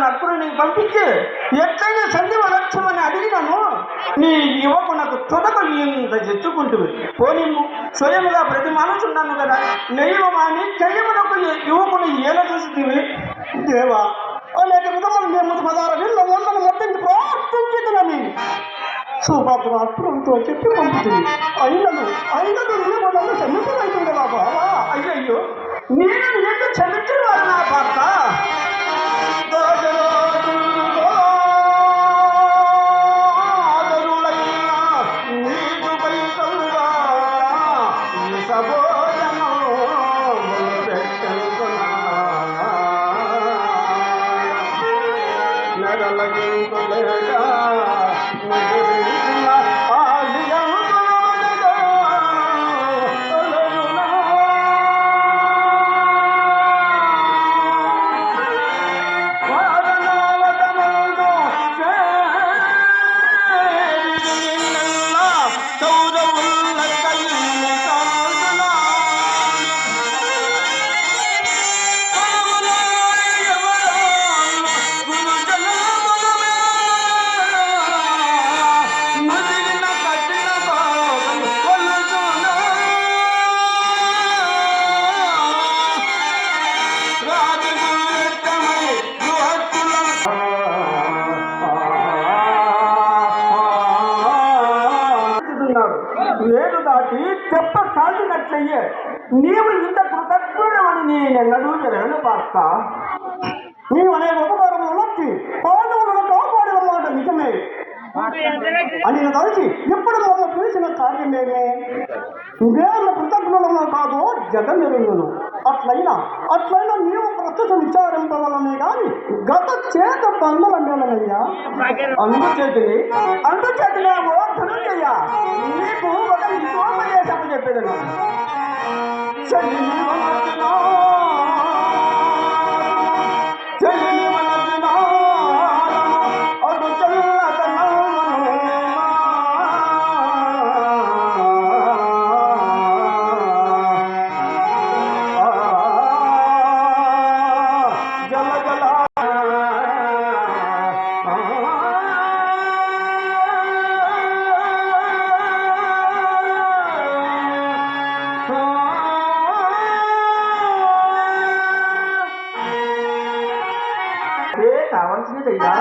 అప్పుడు నీకు పంపించి ఎట్లయినా సంధి లక్ష్యమని అడిగినాను. నీ యువకు నాకు తొడకు ఇంత చెచ్చుకుంటుంది. పోనీ స్వయముగా ప్రతి మనసున్నాను కదా, నెయ్యమాని చెయ్యమునకు యువకుని ఏలా చూస్తుంది దేవా. అనేక విధములు మేము 16 వేల వందలు మొత్తం ప్రార్థించుతున్నాను. శుభాత్రంతో చెప్పి పంపుతుంది. అయినను నీవు నన్ను క్షమించలేదు బాబా. అయ్యయ్యో, నేను ఎందుకు క్షమించిన వారు నా భర్త వేరు దాటి తెప్ప కాల్చినట్లయ్యే. నీవు ఇంత కృతజ్ఞుడమని నేనెన్నడూ జరగను భర్త. నీవు అనేక ఉపకారములు వచ్చి పాదములను కాపాడమాట నిజమే అని తలచి ఇప్పుడు మమ్మల్ని పిలిచిన కార్యమేమే. నేను కృతజ్ఞులమో కాదు జగమెరుగును. అట్లయినా నీవు ప్రస్తుతం విచారింపవలనే కానీ గత చేత బంధుల మేలనయ్యా. అందుచేతనే ఓ ధనుంజయ, నీకు ఒక ఇంకోపదేశం చెప్పేదను. కావాల్సినదయ్యా.